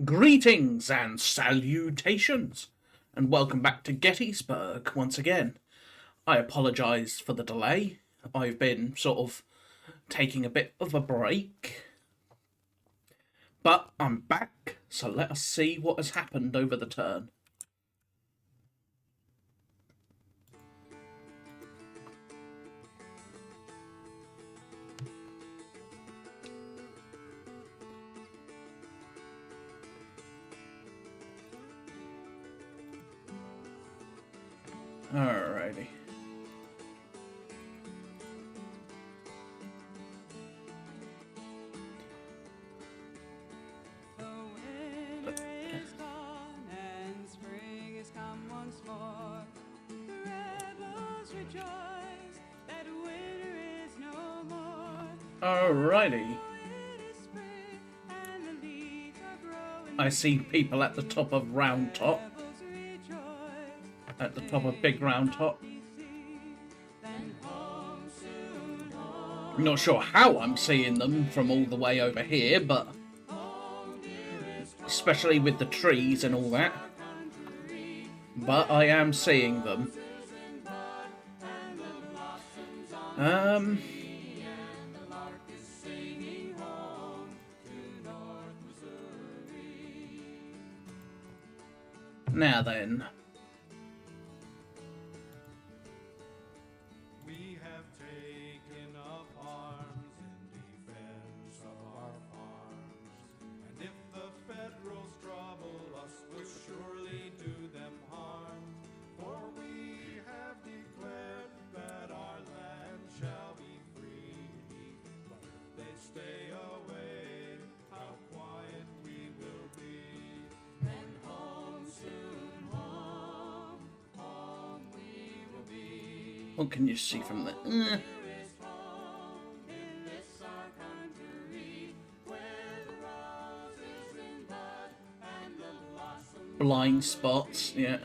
Greetings and salutations, and welcome back to Gettysburg once again. I apologise for the delay. I've been sort of taking a bit of a break, but I'm back, so let us see what has happened over the turn. Alrighty. Alrighty. I see people at the top of Round Top. At the top of Big Round Top. I'm not sure how I'm seeing them from all the way over here, but especially with the trees and all that. But I am seeing them. Now then. We have taken up arms in defense of our farms, and if the Federals trouble us, we'll surely do them harm. For we have declared that our land shall be free, but if they stay away, how quiet we will be. And home soon, home we will be. What can you see from there? Blind spots, yeah.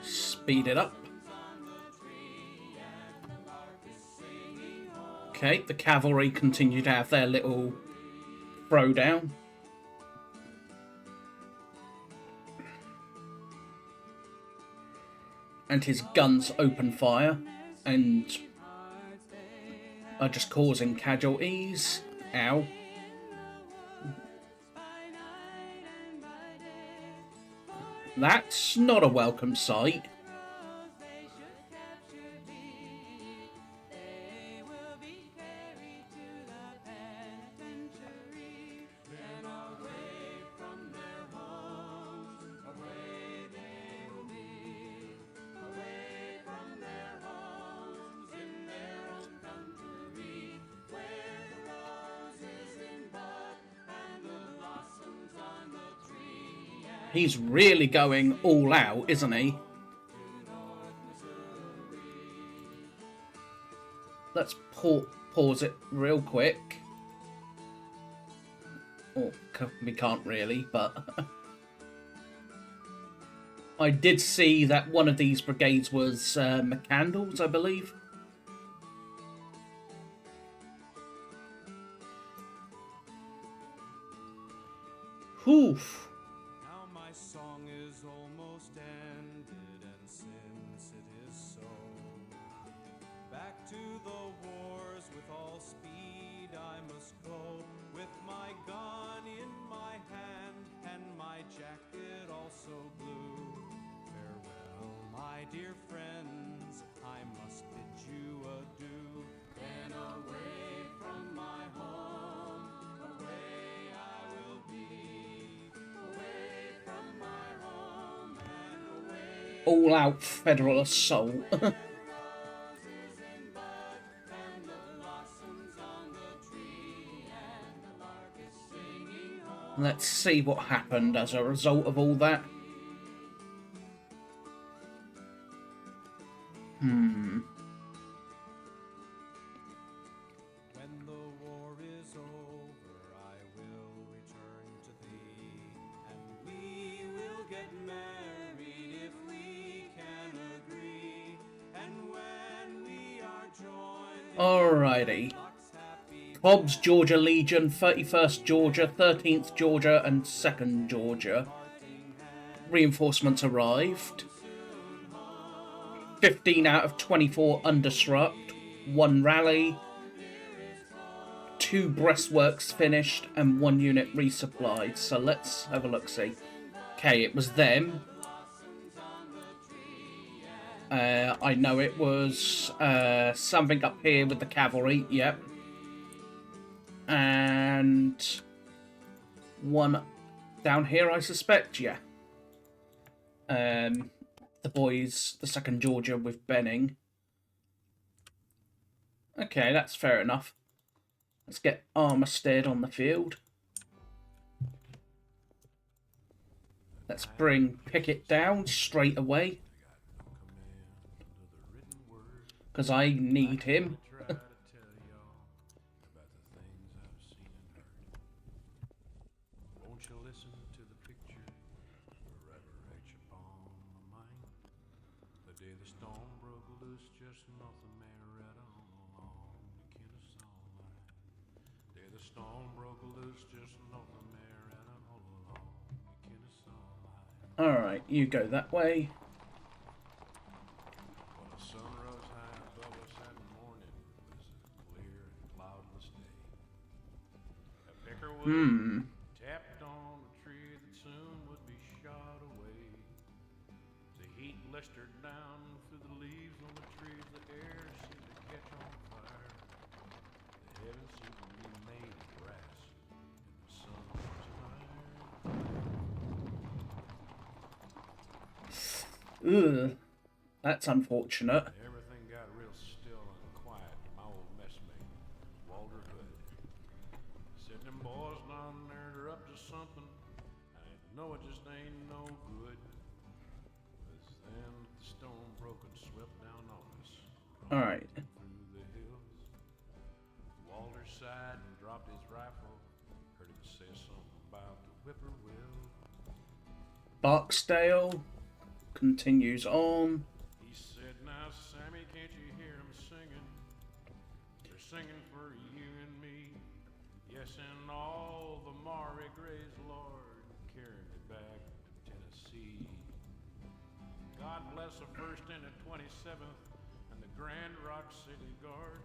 Speed it up. Okay, the cavalry continue to have their little throwdown. And his guns open fire and are just causing casualties. Ow. That's not a welcome sight. He's really going all out, isn't he? Let's pause it real quick. Oh, we can't really, but I did see that one of these brigades was McCandles, I believe. Oof. Song is almost ended, and since it is so, back to the wars with all speed I must go, with my gun in my hand and my jacket also blue. Farewell, my dear friends, I must bid you adieu. Then away all-out federal assault. Let's see what happened as a result of all that. When the war is over, I will return to thee, and we will get married if we can agree. And when we are joined, Alrighty. Hobbs, Georgia Legion, 31st Georgia, 13th Georgia, and 2nd Georgia. Reinforcements arrived. 15 out of 24 undisrupt, 1 rally, 2 breastworks finished, and 1 unit resupplied. So let's have a look-see. Okay, it was them. I know it was something up here with the cavalry, yep. And 1 down here, I suspect, yeah. The boys, the 2nd Georgia with Benning. Okay, that's fair enough. Let's get Armistead on the field. Let's bring Pickett down straight away. Because I need him. Alright, you go that way. Tapped on a tree that soon would be shot away. The heat blistered down through the leaves on the trees. The air seemed to catch on fire. The heavens seemed to be made of brass, and the sun was tired. Ugh, that's unfortunate. Everything got real still and quiet. My old messmate, Walter Hood, said, "Them boys down there, they're up to something. I know it just ain't no good." But then the storm broke and swept down on us. Alright. Through the hills. Walter sighed and dropped his rifle. Heard him say something about the whippoorwill. Barksdale continues on. He said, "Now, Sammy, can't you hear them singing? They're singing for you and me. Yes, and all the Maury Grays, Lord, carry me back to Tennessee. God bless the 1st and the 27th and the Grand Rock City Guard.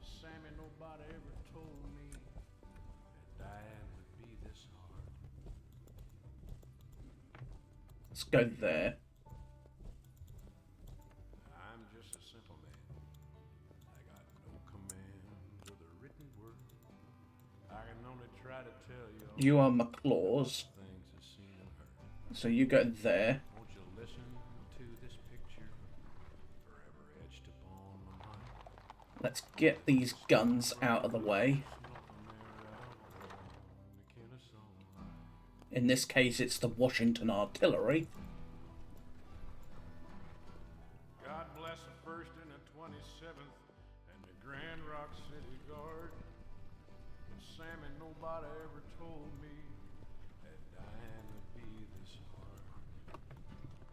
Sammy, nobody ever told me that dying would be this hard." Let's go there. I'm just a simple man. I got no command of the written word. I can only try to tell you all You are McClaws. things I've seen and heard. So you go there. Won't you listen to this picture forever etched upon my mind? Let's get these guns out of the way. In this case, it's the Washington Artillery. God bless the 1st and the 27th and the Grand Rock City Guard. And Sammy, nobody ever told me that dying would be this hard.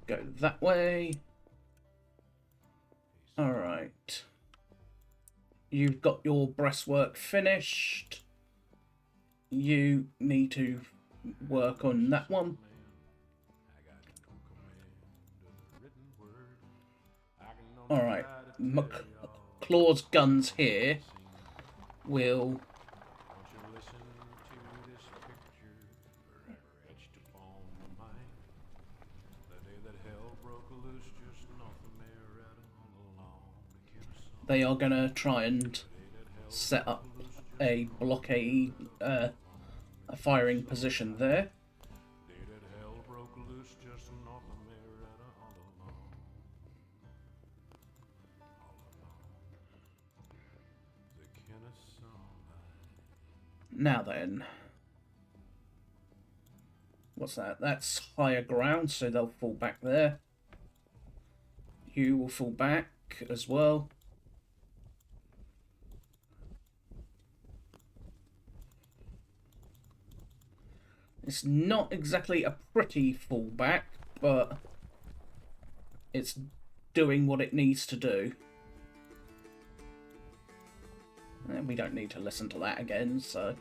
Go that way. Alright. You've got your breastwork finished. You need to work on that one. Alright. McClaw's guns here will they are gonna try and set up a blockade, a firing position there. Now then. What's that? That's higher ground, so they'll fall back there. You will fall back as well. It's not exactly a pretty fallback, but it's doing what it needs to do. And we don't need to listen to that again, so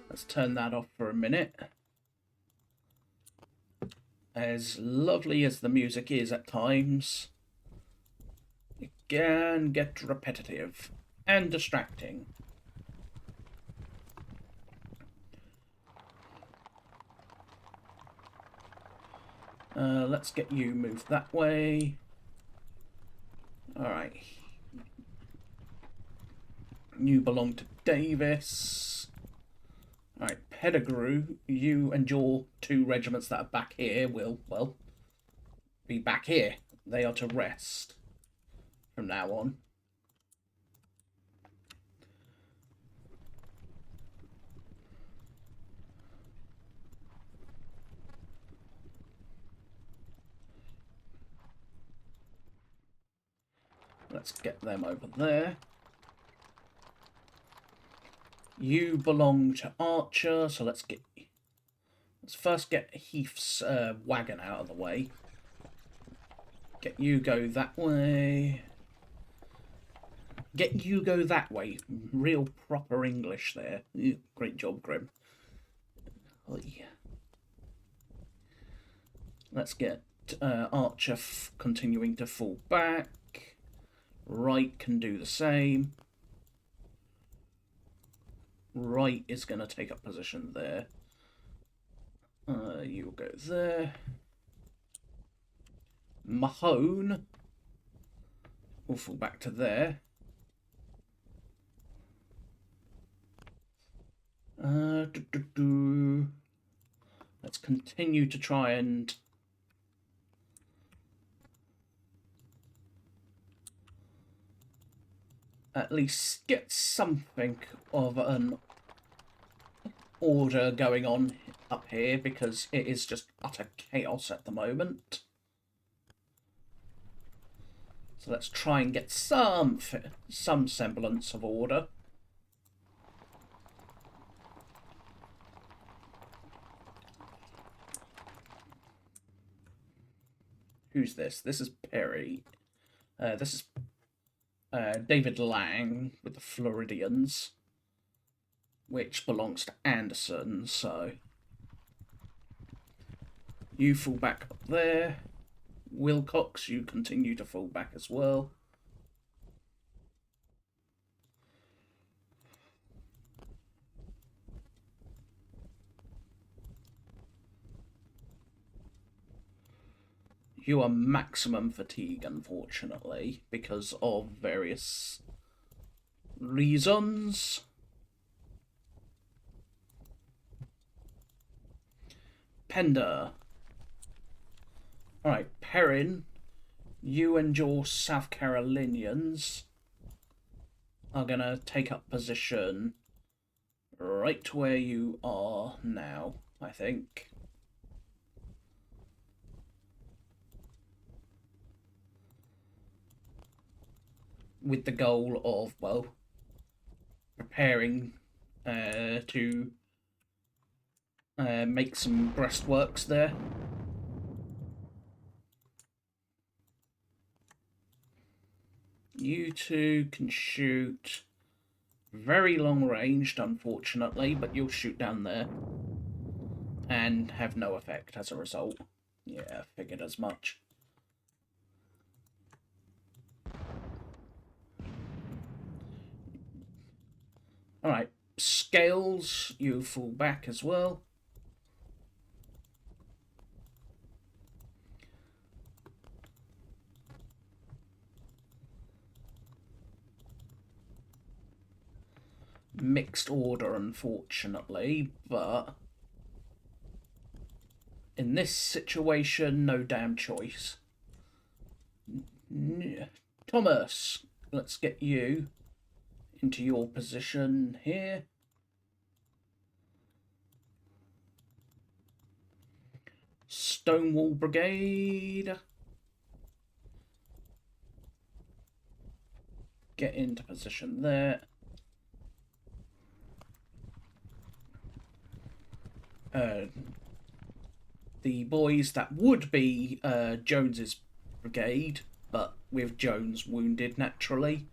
let's turn that off for a minute. As lovely as the music is at times, it can get repetitive and distracting. Let's get you moved that way. Alright. You belong to Davis. Alright, Pettigrew, you and your 2 regiments that are back here will, well, be back here. They are to rest from now on. Let's get them over there. You belong to Archer, so let's first get Heath's wagon out of the way. Get you go that way. Get you go that way. Real proper English there. Great job, Grim. Let's get Archer continuing to fall back. Right can do the same. Right is going to take up position there. You'll go there. Mahone will fall back to there. Let's continue to try and at least get something of an order going on up here, because it is just utter chaos at the moment. So let's try and get some semblance of order. Who's this? This is Perry. This is David Lang with the Floridians, which belongs to Anderson, so you fall back up there. Wilcox, you continue to fall back as well. You are maximum fatigue, unfortunately, because of various reasons. Pender. Alright, Perrin, you and your South Carolinians are going to take up position right where you are now, I think. With the goal of, well, preparing to make some breastworks there. You two can shoot very long ranged, unfortunately, but you'll shoot down there and have no effect as a result. Yeah, figured as much. Alright, Scales, you fall back as well. Mixed order, unfortunately, but in this situation, no damn choice. Thomas, let's get you into your position here. Stonewall Brigade. Get into position there. The boys that would be Jones's brigade, but with Jones wounded naturally,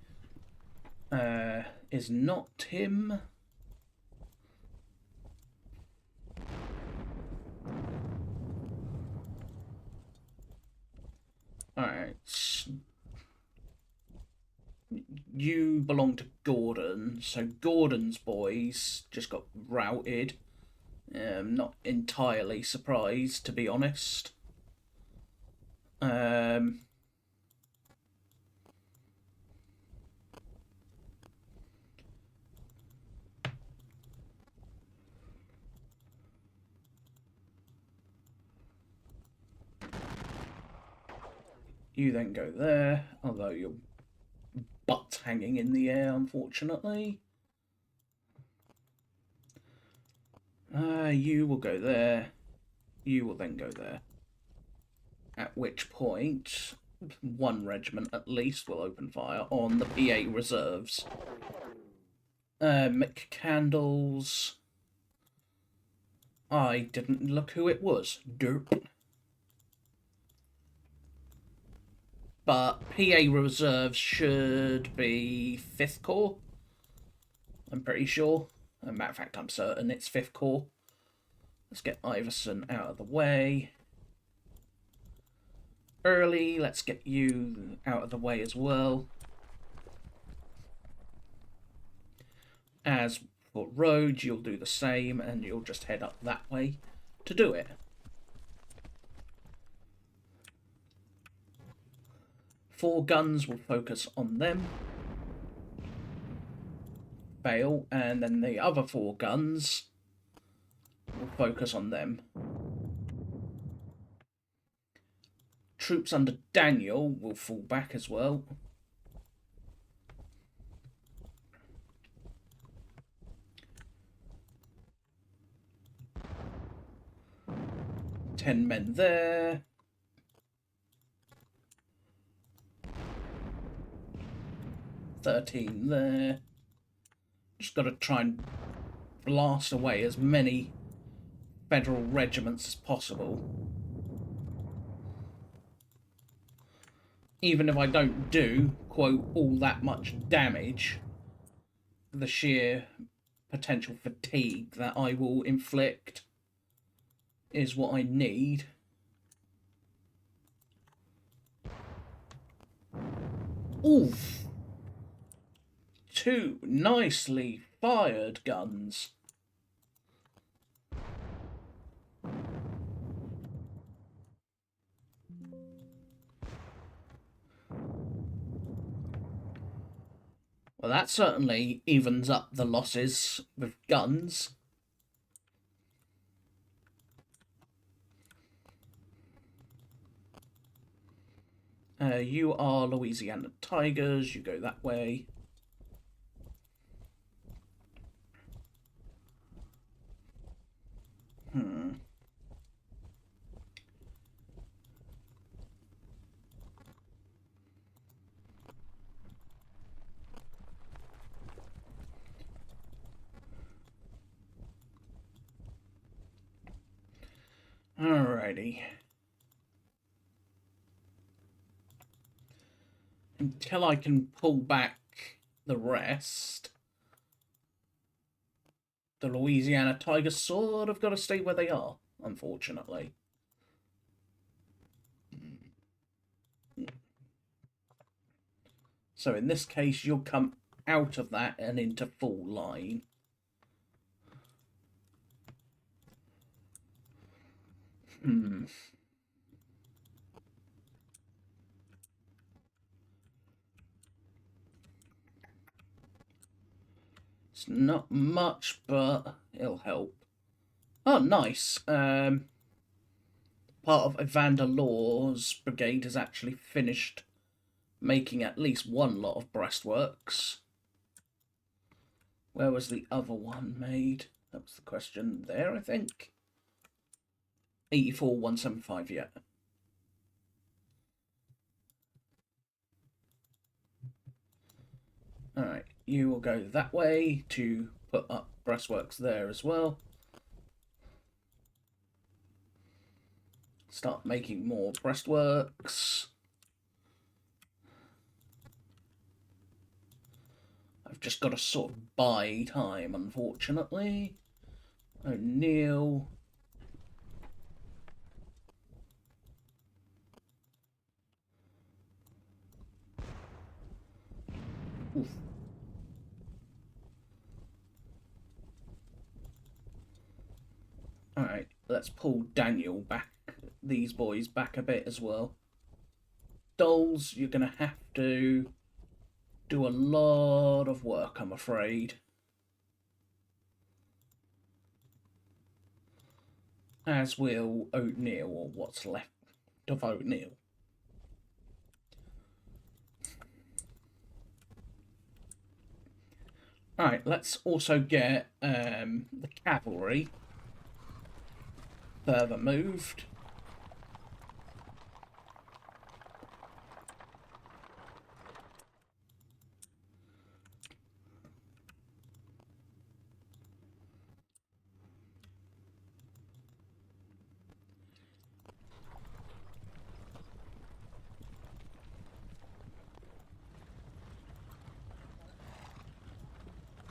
is not him. Alright. You belong to Gordon, so Gordon's boys just got routed. Not entirely surprised, to be honest. You then go there, although your butt's hanging in the air, unfortunately. You will go there. You will then go there. At which point, one regiment at least will open fire on the PA reserves. McCandles. I didn't look who it was. Derp. But PA reserves should be 5th Corps. I'm pretty sure. As a matter of fact, I'm certain it's 5th Corps. Let's get Iverson out of the way. Early, let's get you out of the way as well. As for Rhodes, you'll do the same, and you'll just head up that way to do it. Four guns will focus on them. Fail, and then the other 4 guns will focus on them. Troops under Daniel will fall back as well. Ten men there. $13 there. Just got to try and blast away as many Federal regiments as possible. Even if I don't do, quote, all that much damage, the sheer potential fatigue that I will inflict is what I need. Oof! 2 nicely fired guns. Well, that certainly evens up the losses with guns. You are Louisiana Tigers, you go that way. Alrighty. Until I can pull back the rest, the Louisiana Tigers sort of got to stay where they are, unfortunately. So in this case, you'll come out of that and into full line. It's not much, but it'll help. Oh, nice. Part of Evander Law's brigade has actually finished making at least one lot of breastworks. Where was the other one made? That was the question there, I think. 84,175, yeah. Alright, you will go that way to put up breastworks there as well. Start making more breastworks. I've just got to sort of buy time, unfortunately. O'Neill. Oof. Alright, let's pull Daniel back, these boys back a bit as well. Dolls, you're going to have to do a lot of work, I'm afraid. As will O'Neill, or what's left of O'Neill. Alright, let's also get the cavalry further moved.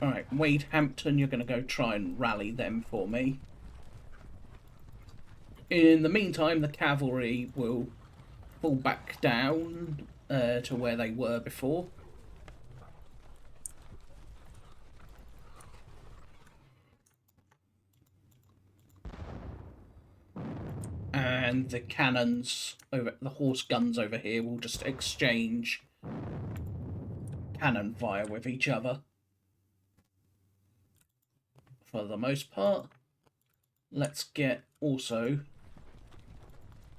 Alright, Wade Hampton, you're going to go try and rally them for me. In the meantime, the cavalry will fall back down to where they were before. And the cannons, the horse guns over here will just exchange cannon fire with each other. For the most part. Let's get also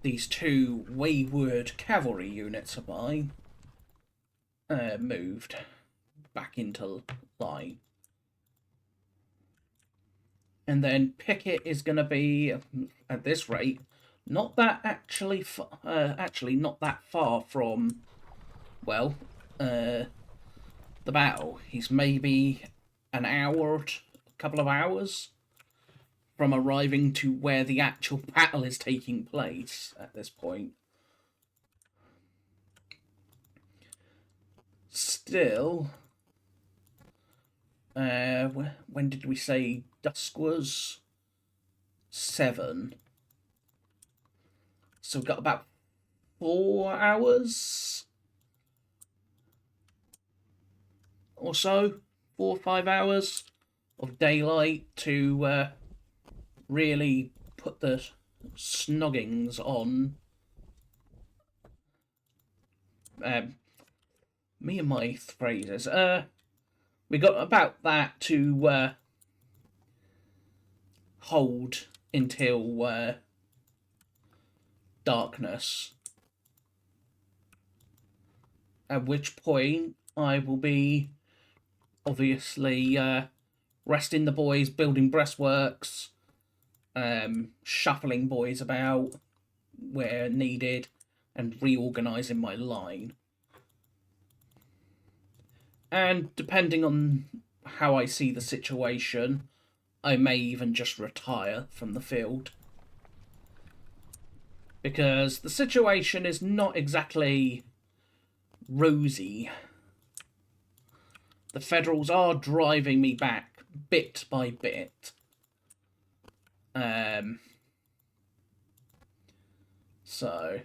these two wayward cavalry units of mine moved back into line. And then Pickett is going to be, at this rate, not that actually not that far from, well, the battle. He's maybe an hour, a couple of hours from arriving to where the actual battle is taking place at this point. Still, when did we say dusk was? 7. So we've got about 4 hours or so, 4 or 5 hours of daylight to really put the snoggings on. Me and my phrases. We got about that to hold until darkness. At which point I will be obviously resting the boys, building breastworks, shuffling boys about where needed, and reorganising my line. And depending on how I see the situation, I may even just retire from the field. Because the situation is not exactly rosy. The Federals are driving me back bit by bit. So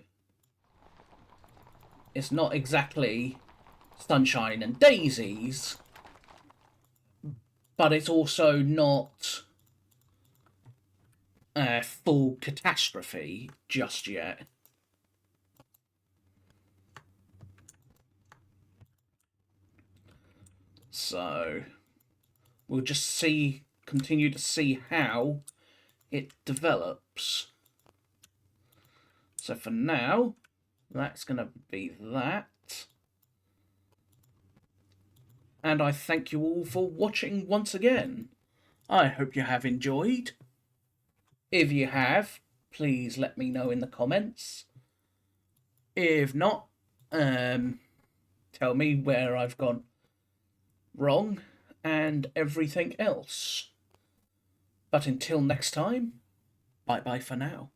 it's not exactly sunshine and daisies, but it's also not full catastrophe just yet. So we'll just continue to see how it develops. So for now, that's going to be that. and I thank you all for watching once again. I hope you have enjoyed. If you have, please let me know in the comments. If not, tell me where I've gone wrong and everything else. But until next time, bye bye for now.